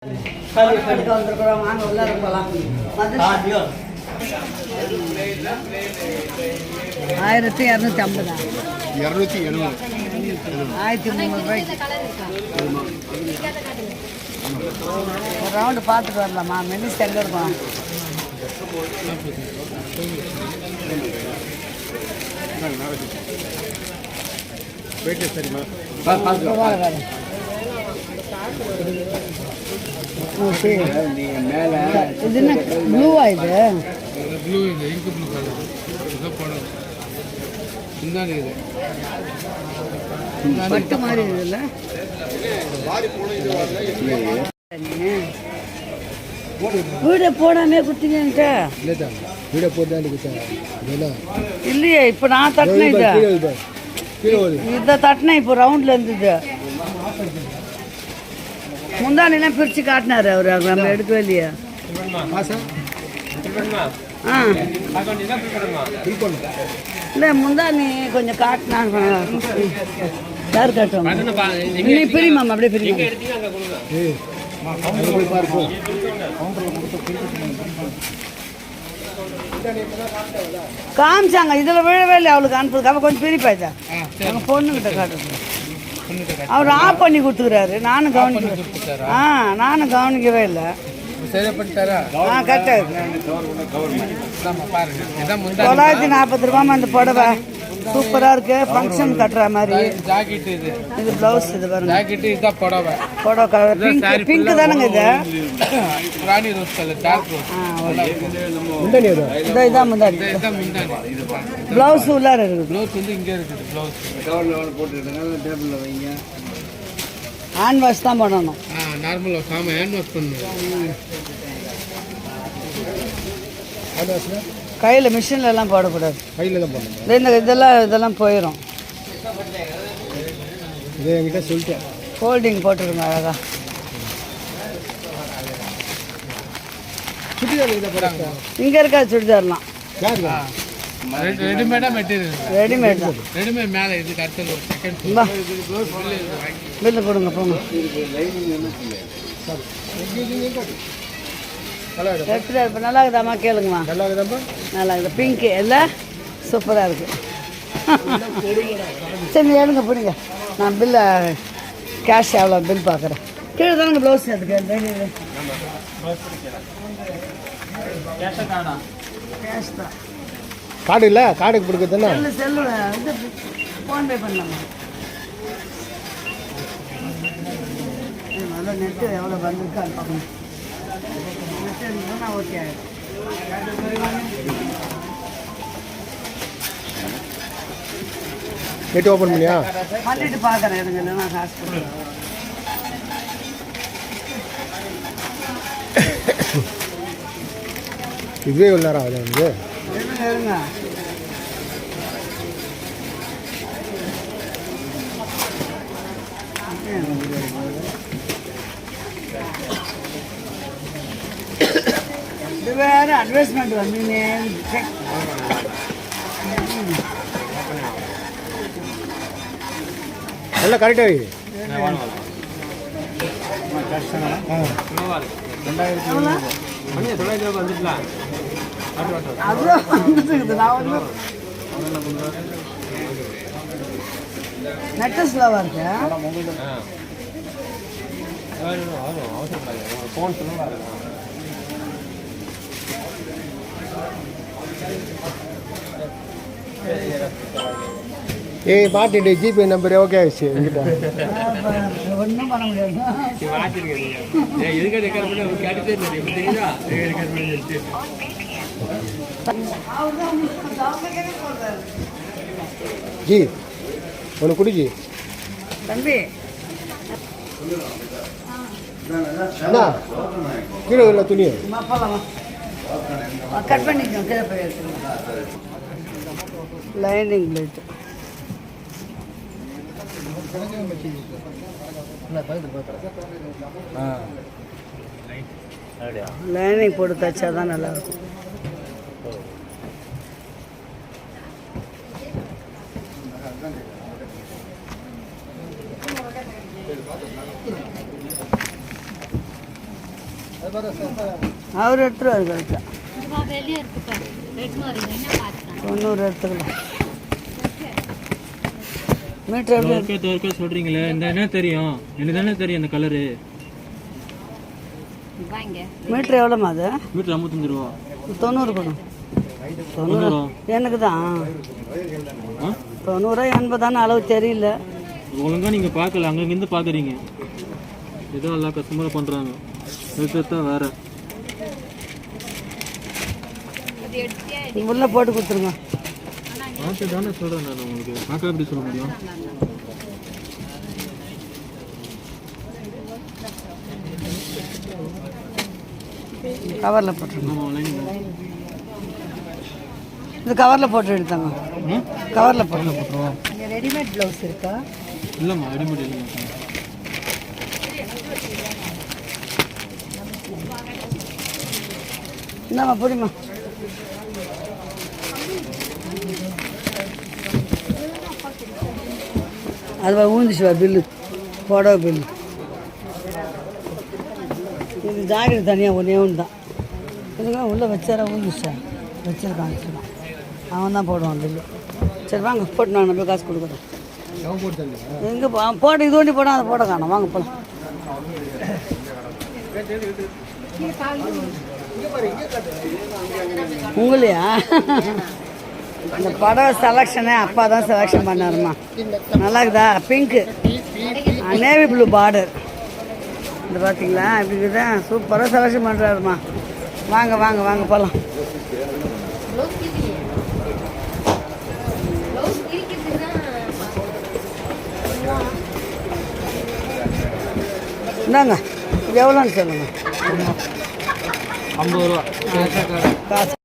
வந்துருக்குறோம், வாங்க உள்ள போகலாம். 1250 270 1300 ஒரு ரவுண்டு பார்த்துட்டு வரலாமா? மெலிஸ் எங்கே இருக்கும்? சரிம்மா இது என்ன ப்ளூவா? இது ப்ளூ இது இங்கு ப்ளூ கலர் இதை போடணும். பட்டு மாதிரி இருக்குல்ல. வீடை போடாமே குத்திங்க வீடை போட்டு இல்லையே. இப்போ நான் தட்டினேன் இதை தட்டினேன். இப்போ ரவுண்டில் இருந்தது. முந்தானெல்லாம் பிரித்து காட்டினாரு அவர். நம்ம எடுக்கவே இல்லையா? ஆ இல்லை, முந்தானி கொஞ்சம் காட்டினா யார் காட்டுவாங்க? நீ பிரிமாம், அப்படியே பிரிமா. காமிச்சாங்க, இதில் விழவே இல்லை. அவளுக்கு அனுப்புறதுக்கு அவள் கொஞ்சம் பிரிப்பாய்தா. அவங்க பொண்ணுக்கிட்ட காட்டுறது. அவர் ஆஃப் பண்ணி கொடுத்துக்கிறாரு. நானும் கவனிக்கிறேன். நானும் கவனிக்கவே இல்லை. கரெக்டாக 940 ரூபாமா அந்த புடவை. சூப்பராக இருக்கு. ஃபங்க்ஷன் கட்டுற மாதிரி. இது ப்ளவுஸ். இது பாருங்க, புடவை கலர் பிங்க் தானுங்க. இது ராணி ரோஸ் கலர், டார்க் ரோஸ். இதான் முந்தாடி. ப்ளவுஸ் உள்ளார இருக்குது. ப்ளவுஸ் வந்து இங்கே இருக்குது. ப்ளவுஸ் டேபிளில் வைங்க. ஹேண்ட் வாஷ் தான் பண்ணணும். Normal wash. ஆமாம், ஹேண்ட் வாஷ் பண்ணணும். கையில் மிஷினில் எல்லாம் போடக்கூடாது. கையில் தான் போடணும். இதெல்லாம் போயிடும். இதை என்கிட்ட சொல்லிட்டேன். ஃபோல்டிங் போட்டுருங்க அழகா. சுடிதார் இதை போடுறாங்க. இங்கே இருக்காது சுடிதார்லாம். ரெடிமேடாக மெட்டீரியல். ரெடிமேட் தான். ரெடிமேட் மேலே இது கரெக்டாக ஒரு செகண்ட் பில்லு கொடுங்க போங்க. எப்படி இப்போ நல்லா இருக்குதாம்மா? கேளுங்கம்மா. நல்லா இருக்குதாம்மா? நல்லா இருக்குது. பிங்க்கு எல்லாம் சூப்பராக இருக்குது. சரி, எடுங்க பிடிங்க. நான் பில்லை கேஷ் எவ்வளோ பில் பார்க்குறேன். கீழே தானுங்க ப்ளவுஸ். அதுக்கு கேஷ் தான். கார்டு இல்லை, கார்டுக்கு கொடுக்குறதுன்னா செல்லு இது ஃபோன்பே பண்ணலாமா? நல்லா நெட்டு எவ்வளோ வந்திருக்கு அது பார்க்கணும். நெட்டு இருந்ததுன்னா ஓகே ஆகிடும். நெட் ஓப்பன் பண்ணியா? பண்ணிட்டு பார்க்குறேன். எனக்கு இல்லைன்னா காசு கொடுக்குறேன். இதுவே எவ்வளோ நேரம் ஆகுது வந்து? இருங்க. இது வேறு அட்வர்டைஸ்மெண்ட் வந்தீங்க. நல்லா கரெக்டாக இருக்குது. அதுதான் வந்துட்டு. நான் வந்து நெட்டு ஸ்லோவாக இருக்கேன். மாட்டிட்டு ஜிபே நம்பர் ஓகே ஆயிடுச்சு என்கிட்ட. ஒன்றும் பண்ண முடியாது. ஜி ஒன்று குடி ஜி. தம்பி அண்ணா கீழே உள்ள துணி கட் பண்ணிக்கணும். கீழே போய் எடுத்துக்கணும். லைனிங் பிளேட் லைனிங் போட்டு தைச்சா தான் நல்லாயிருக்கும். அவர் எடுத்துருவாரு கரெக்டாக இதுவா வெளியே இருக்கு பாரு. ரெட் மாதிரி என்ன பார்த்துக்கலாம். 90 எடுத்துக்கலாம். மீட்டர் எப்படி தோற்க சொல்றீங்களே இந்த என்ன தெரியும் எனக்கு தானே தெரியும் அந்த கலரு. வாங்க. மீட்டர் எவ்வளோமா அது? மீட்டர் 55 ரூபா. 90 கொடும். 90 எனக்கு தான் 90 80 அளவு தெரியல. ஒழுங்கா நீங்க பார்க்கல, அங்கங்கிருந்து பார்க்குறீங்க. ஏதோ எல்லா கஸ்டமரும் பண்றாங்க. தான் வேற உள்ளே போட்டு கொடுத்துருங்க. பார்த்து தானே சொல்றேன் நான் உங்களுக்கு. பார்க்க எப்படி சொல்ல முடியும்? கவரில் போட்டுருங்க. ஆமாம் லைன் இது கவரில் போட்டு எடுத்தாங்க. கவரில் போட்டு போட்டுருவோம். ரெடிமேட் ப்ளவுஸ் இருக்கா? இல்லைம்மா ரெடிமேட் இல்லைங்க. இந்தாம்மா புரியுமா? அது ஊந்துச்சுவா பில்லு, புடவை பில்லு. இது ஜாக்கெட் தனியாக ஒன்றே ஒன்று தான். இதுக்கெல்லாம் உள்ளே வச்சாரா ஊந்துச்சா? வச்சிருக்கான் வச்சுருக்கான். அவன் தான் போடுவான் பில்லு. சரி வாங்க போட்டு நான் போய் காசு கொடுக்குறேன். எங்கே போட்டு இது ஒண்டி போட அதை போட காணும். வாங்க போகலாம். உங்களையா? இந்த படம் செலெக்ஷனே அப்பா தான் செலெக்ஷன் பண்ணாருமா. நல்லா இருக்குதா? Pink navy blue border. இந்த பார்த்தீங்களா இப்படி இருக்குதா? சூப்பராக செலெக்ஷன் பண்ணுறாருமா. வாங்க வாங்க வாங்க போகலாம். இந்தாங்க இது எவ்வளோன்னு சொல்லுங்கள். 50 ரூபா காசு